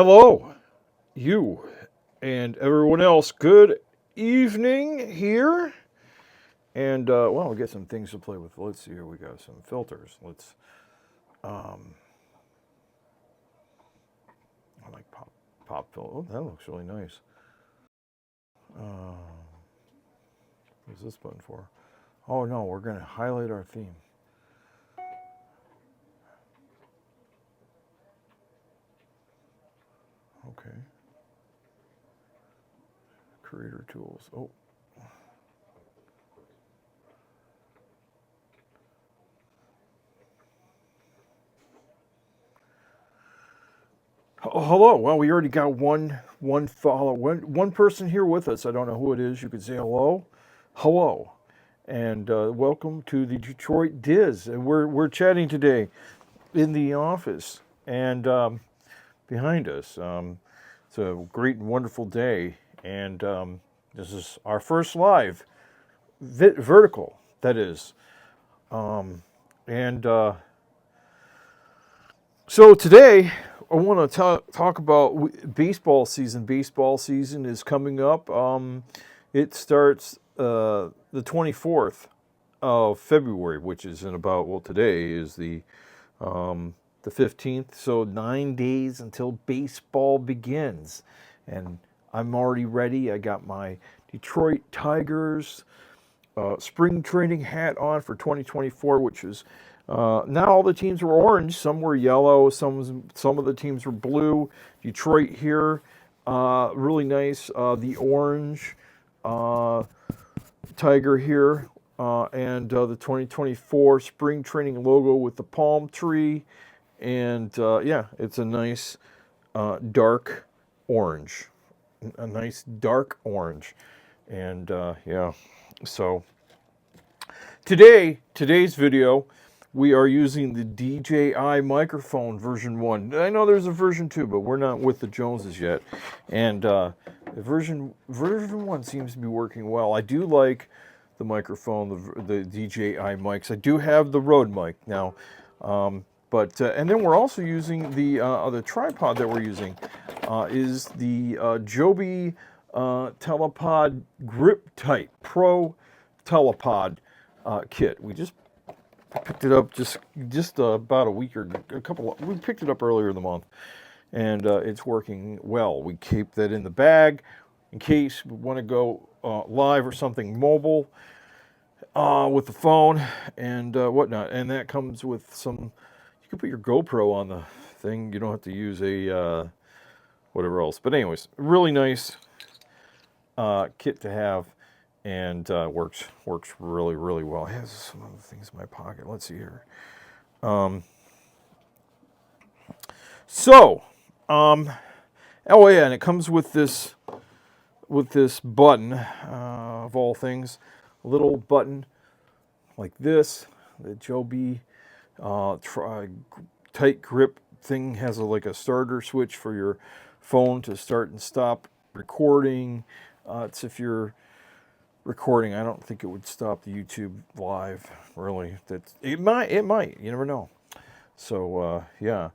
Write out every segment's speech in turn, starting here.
Hello, you and everyone else. Good evening here. And, well, we got some things to play with. Let's see here. We got some filters. Um, I like pop filter. Oh, that looks really nice. What's this button for? Oh, no, we're going to highlight our theme. Okay. Creator tools. Oh. Oh, hello. Well, we already got one person here with us. I don't know who it is. You could say hello. Hello. And welcome to the Detroit Diz. And we're chatting today in the office. And behind us, it's a great and wonderful day. And this is our first live vertical, that is. And so today, I want to talk about baseball season. Baseball season is coming up. It starts the 24th of February, which is in about, well, today is the 15th. So 9 days until baseball begins. And I'm already ready. I got my Detroit Tigers spring training hat on for 2024, which is not all the teams were orange. Some were yellow. Some of the teams were blue. Detroit here, really nice. The orange tiger here, and the 2024 spring training logo with the palm tree, and yeah, it's a nice dark orange, a nice dark orange, and yeah, so. Today's video, we are using the DJI microphone version 1. I know there's a version 2, but we're not with the Joneses yet. And version 1 seems to be working well. I do like the microphone, the DJI mics. I do have the Rode mic now. But and then we're also using the tripod that we're using is the Joby Telepod Grip Tight Pro Telepod kit. We just picked it up just about a week or a couple. We picked it up earlier in the month, and it's working well. We keep that in the bag in case we want to go live or something mobile with the phone and whatnot. And that comes with some. You can put your GoPro on the thing. You don't have to use a whatever else. But anyways, really nice kit to have. And works really well. I have some other things in my pocket. Let's see here. Oh yeah, and it comes with this button of all things, a little button like this. The Joby tight grip thing has like a starter switch for your phone to start and stop recording. It's if you're recording. I don't think it would stop the YouTube live. Really, it might. You never know. So yeah.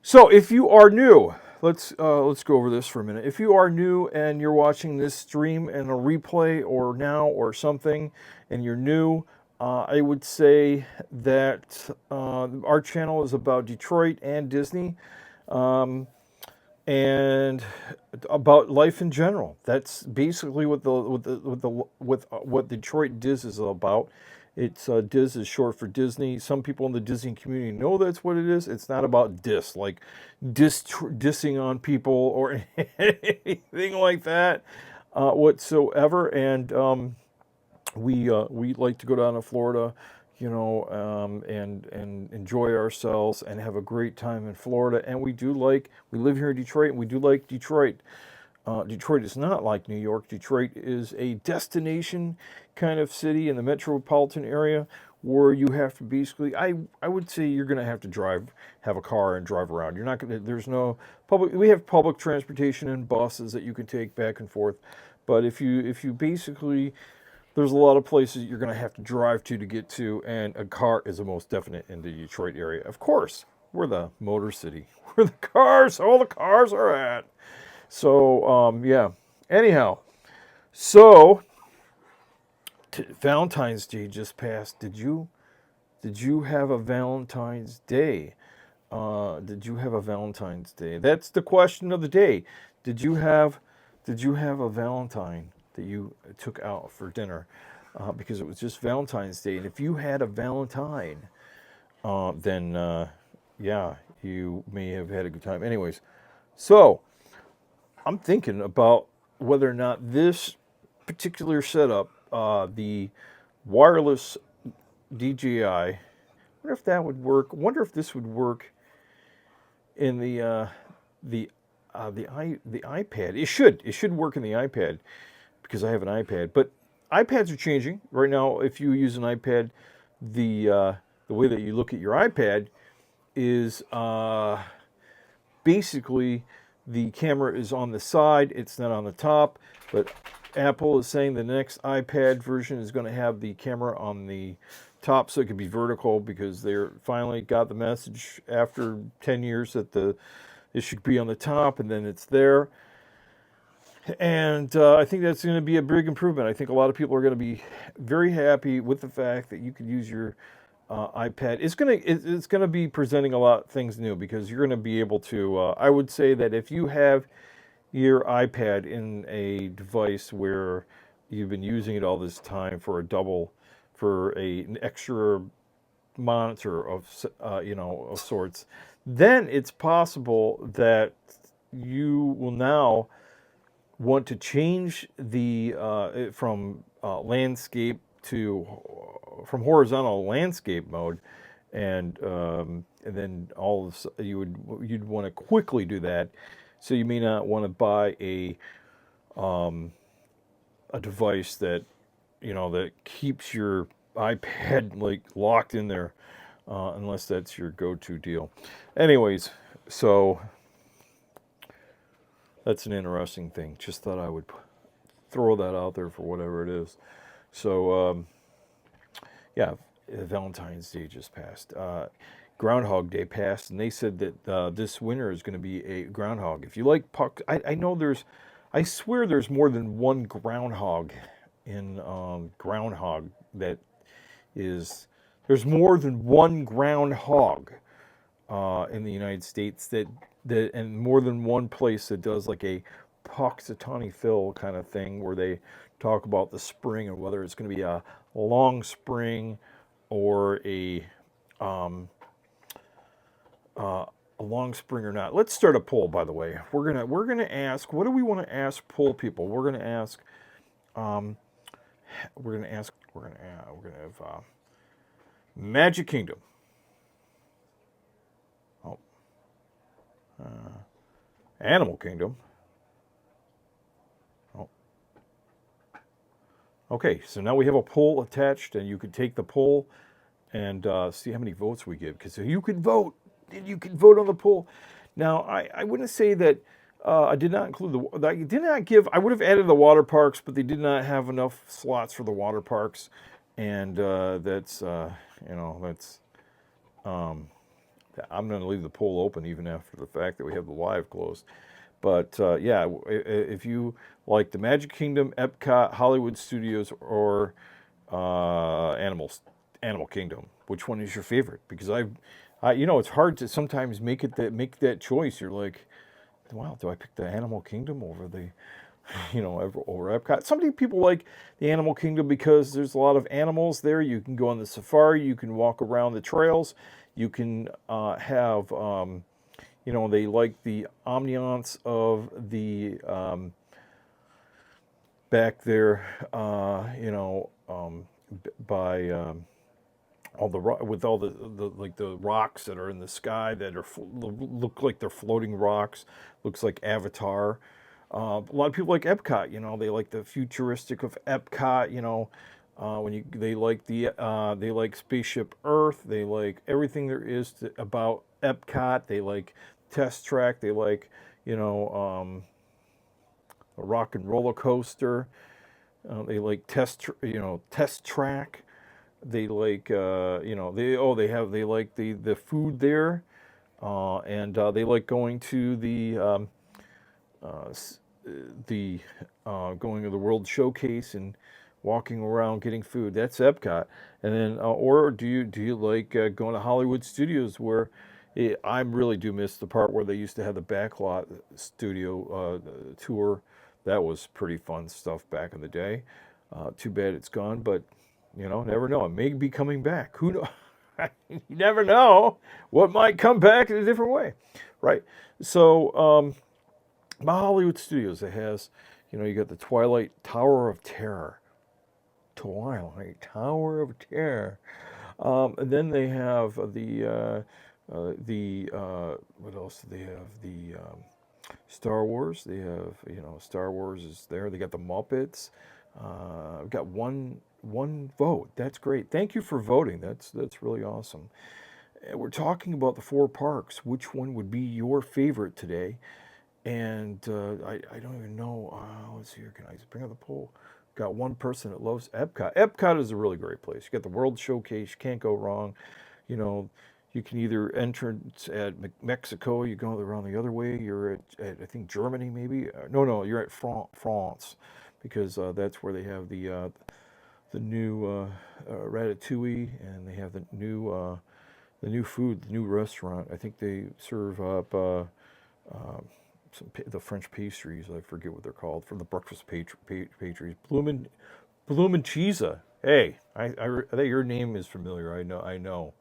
So if you are new, let's go over this for a minute. If you are new and you're watching this stream in a replay or now or something, and you're new, I would say that our channel is about Detroit and Disney. And about life in general. That's basically what what Detroit Diz is about. It's Diz is short for Disney. Some people in the Disney community know that's what it is. It's not about diss, like dissing on people or anything like that whatsoever. And we like to go down to Florida, and enjoy ourselves and have a great time in Florida. And we live here in Detroit, and we do like Detroit. Detroit is not like New York. Detroit is a destination kind of city in the metropolitan area where you have to basically, I would say you're going to have to have a car and drive around. You're not going to, there's no public, we have public transportation and buses that you can take back and forth. But if you basically, there's a lot of places you're going to have to drive to get to, and a car is the most definite in the Detroit area. Of course, we're the Motor City. Where the cars, all the cars are at. So, yeah. Anyhow, so Valentine's Day just passed. Did you have a Valentine's Day? Did you have a Valentine's Day? That's the question of the day. Did you have did you have a Valentine that you took out for dinner? Because it was just Valentine's Day, and if you had a Valentine, then yeah, you may have had a good time. Anyways, so I'm thinking about whether or not this particular setup, the wireless DJI, wonder if that would work. Wonder if this would work in the the iPad. It should work in the iPad because I have an iPad. But iPads are changing right now. If you use an iPad, the way that you look at your iPad is basically the camera is on the side. It's not on the top. But Apple is saying the next iPad version is going to have the camera on the top, so it could be vertical, because they're finally got the message after 10 years that it should be on the top, and then it's there. And I think that's going to be a big improvement. I think a lot of people are going to be very happy with the fact that you could use your iPad. It's going to be presenting a lot of things new, because you're going to be able to. I would say that if you have your iPad in a device where you've been using it all this time for an extra monitor of of sorts, then it's possible that you will now want to change the from landscape to from horizontal landscape mode, and then you'd want to quickly do that. So you may not want to buy a device that that keeps your iPad like locked in there, unless that's your go-to deal. Anyways, so that's an interesting thing. Just thought I would throw that out there for whatever it is. So yeah, Valentine's Day just passed. Groundhog Day passed, and they said that this winter is going to be a groundhog. If you like puck, I swear there's more than one groundhog in groundhog that is. There's more than one groundhog in the United States and more than one place that does like a Puxatawny Phil kind of thing, where they talk about the spring and whether it's going to be a long spring or a long spring or not. Let's start a poll, by the way. We're gonna ask, what do we want to ask poll people? We're gonna ask we're gonna have Magic Kingdom. Oh, Animal Kingdom. Oh, okay. So now we have a poll attached, and you can take the poll and see how many votes we give, because you can vote. You can vote on the poll. Now, I wouldn't say that I did not include I did not give. I would have added the water parks, but they did not have enough slots for the water parks, and that's that's. I'm going to leave the poll open even after the fact that we have the live closed. But yeah, if you like the Magic Kingdom, Epcot, Hollywood Studios, or Animal Kingdom, which one is your favorite? Because it's hard to sometimes make that choice. You're like, wow, do I pick the Animal Kingdom over the over Epcot? Some people like the Animal Kingdom because there's a lot of animals there. You can go on the safari. You can walk around the trails. You can have, they like the ambiance of the back there, by with all the rocks that are in the sky that look like they're floating rocks. Looks like Avatar. A lot of people like Epcot. They like the futuristic of Epcot. They like Spaceship Earth. They like everything there is about Epcot. They like Test Track. They like a rock and roller coaster. They like Test Track. They like they like the food there. and they like going to uh, s- the going to the World Showcase and walking around getting food. That's Epcot. And then, or do you like going to Hollywood Studios where I really do miss the part where they used to have the backlot studio tour. That was pretty fun stuff back in the day. Too bad it's gone, but never know. It may be coming back. Who knows? You never know what might come back in a different way, right? So, my Hollywood Studios, it has, you got the Twilight Tower of Terror. Twilight Tower of Terror. And then they have what else do they have? The Star Wars. They have, Star Wars is there. They got the Muppets. I've got one vote. That's great. Thank you for voting. That's really awesome. And we're talking about the four parks. Which one would be your favorite today? And I don't even know. Let's see here. Can I just bring up the poll? Got one person that loves Epcot. Epcot is a really great place. You got the World Showcase. You can't go wrong. You know, you can either entrance at Mexico. You go around the other way. You're at I think Germany maybe. No, you're at France, because that's where they have the new Ratatouille, and they have the new food, the new restaurant. I think they serve up. The French pastries. I forget what they're called from the breakfast pastries. Bloomin' Cheese. Hey, I think your name is familiar. I know,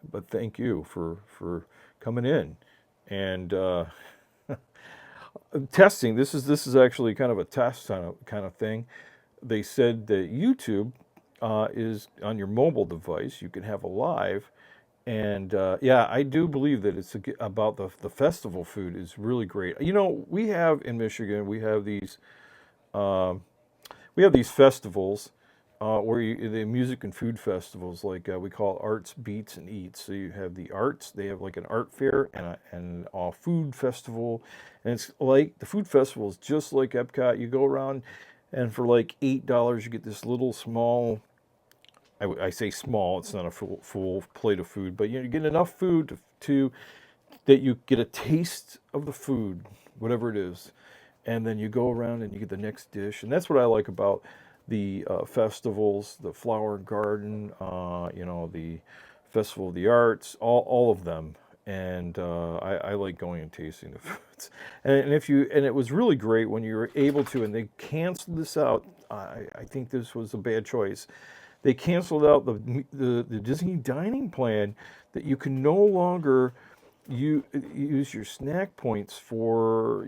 but thank you for coming in and testing. This is actually kind of a test kind of thing. They said that YouTube is on your mobile device. You can have a live. And yeah, I do believe that it's about the festival food is really great. We have in Michigan, we have these festivals the music and food festivals, like we call Arts, Beats, and Eats. So you have the arts, they have like an art fair and a food festival. And it's like the food festival is just like Epcot. You go around, and for like $8, you get this little small. I say small. It's not a full plate of food, but you get enough food to that you get a taste of the food, whatever it is, and then you go around and you get the next dish. And that's what I like about the festivals, the Flower and Garden, the Festival of the Arts, all of them. And I like going and tasting the foods. And it was really great when you were able to, and they canceled this out. I think this was a bad choice. They canceled out the Disney dining plan, that you can no longer use your snack points for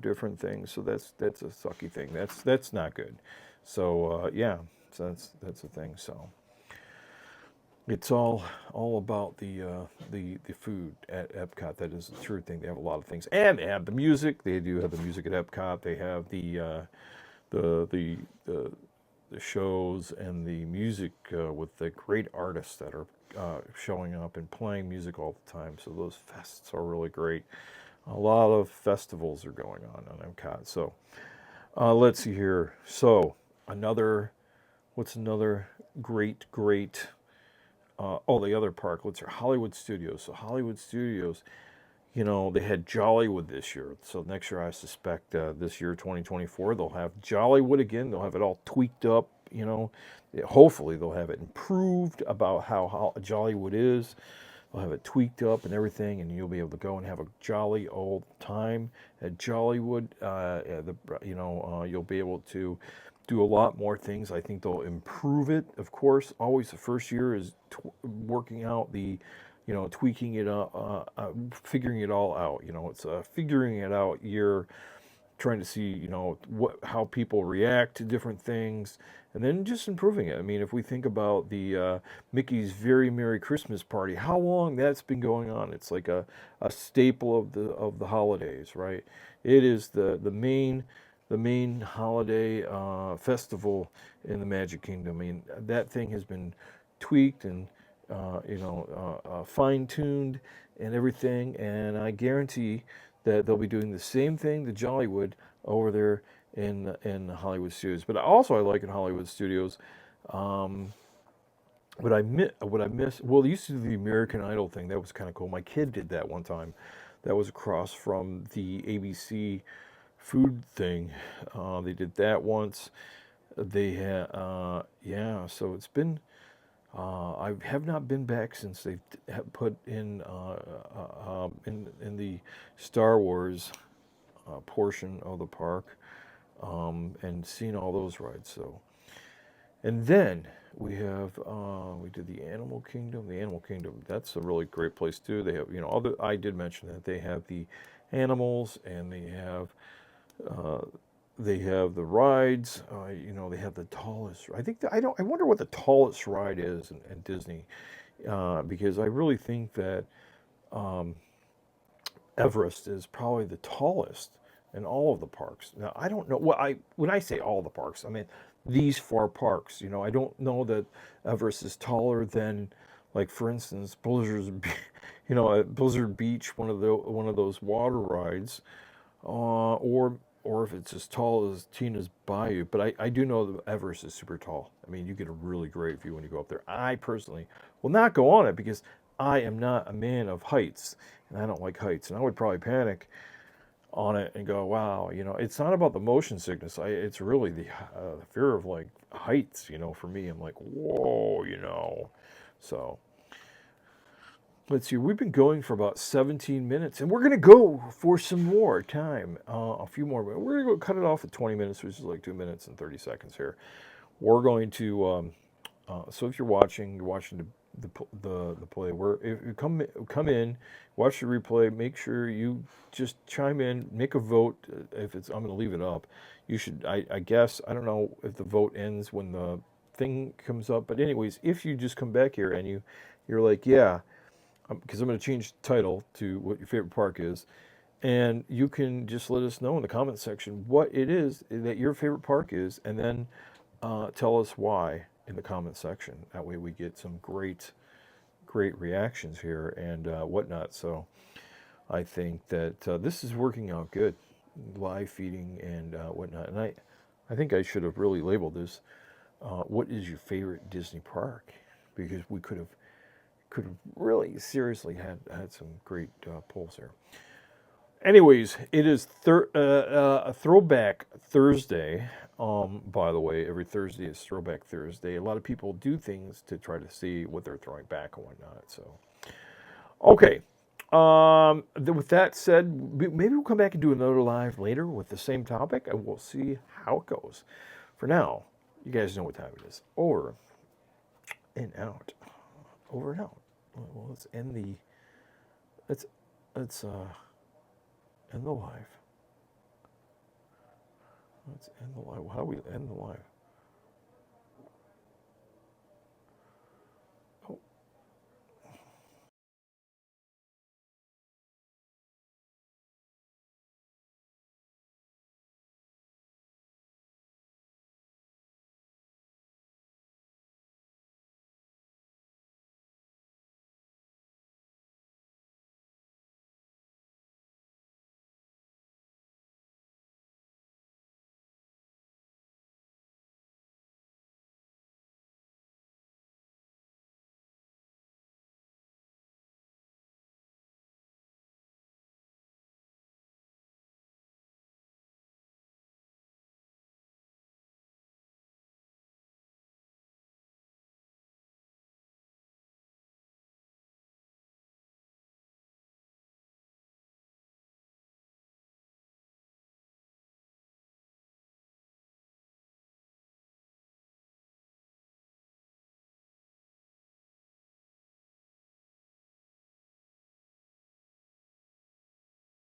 different things. So that's a sucky thing. That's not good. So yeah, so that's the thing. So it's all about the food at Epcot. That is the true thing. They have a lot of things, and they have the music. They do have the music at Epcot. They have the shows and the music with the great artists that are showing up and playing music all the time. So those fests are really great. A lot of festivals are going on Epcot. So let's see here. So what's another great the other park. Let's see, Hollywood Studios. So Hollywood Studios, they had Jollywood this year. So next year, I suspect this year, 2024, they'll have Jollywood again. They'll have it all tweaked up. Hopefully they'll have it improved about how Jollywood is. They'll have it tweaked up and everything, and you'll be able to go and have a jolly old time at Jollywood. You'll be able to do a lot more things. I think they'll improve it. Of course, always the first year is working out tweaking it figuring it all out. It's a figuring it out year, trying to see, how people react to different things, and then just improving it. I mean, if we think about the Mickey's Very Merry Christmas Party, how long that's been going on. It's like a staple of the holidays, right? It is the main holiday festival in the Magic Kingdom. I mean, that thing has been tweaked and fine-tuned and everything, and I guarantee that they'll be doing the same thing to Jollywood over there in the Hollywood Studios. But also, I like in Hollywood Studios, what I miss, well, they used to do the American Idol thing. That was kind of cool. My kid did that one time. That was across from the ABC food thing. They did that once. They had, yeah. So it's been. I have not been back since they've put in the Star Wars portion of the park, and seen all those rides. So, and then we did the Animal Kingdom. The Animal Kingdom, that's a really great place too. They have, other, I did mention that they have the animals, and uh, they have the rides. They have the tallest. I think I don't. I wonder what the tallest ride is in Disney, because I really think that Everest is probably the tallest in all of the parks. Now, I don't know. Well, when I say all the parks, I mean these four parks. I don't know that Everest is taller than, like, for instance, at Blizzard Beach, one of those water rides, or if it's as tall as Tina's Bayou. But I do know that Everest is super tall. I mean, you get a really great view when you go up there. I personally will not go on it because I am not a man of heights, and I don't like heights, and I would probably panic on it and go, wow, it's not about the motion sickness. It's really the fear of, like, heights. For me, I'm like, whoa. So let's see. We've been going for about 17 minutes, and we're gonna go for some more time, a few more minutes. We're gonna go cut it off at 20 minutes, which is like 2 minutes and 30 seconds here. We're going to. So if you're watching the play. If you come in, watch the replay. Make sure you just chime in, make a vote. If it's, I'm going to leave it up. You should. I guess, I don't know if the vote ends when the thing comes up. But anyways, if you just come back here and you're like, yeah, because I'm going to change the title to what your favorite park is. And you can just let us know in the comment section what it is that your favorite park is, and then tell us why in the comment section. That way we get some great reactions here and whatnot. So I think that this is working out good, live feeding and whatnot. And I think I should have really labeled this, what is your favorite Disney park? Because we could have really seriously had some great polls here. Anyways, it is a Throwback Thursday. By the way, every Thursday is Throwback Thursday. A lot of people do things to try to see what they're throwing back and whatnot. So, okay. With that said, maybe we'll come back and do another live later with the same topic, and we'll see how it goes. For now, you guys know what time it is. Over and out. Over and out. Well, let's end the. Let's end the live. Let's end the live. How do we end the live?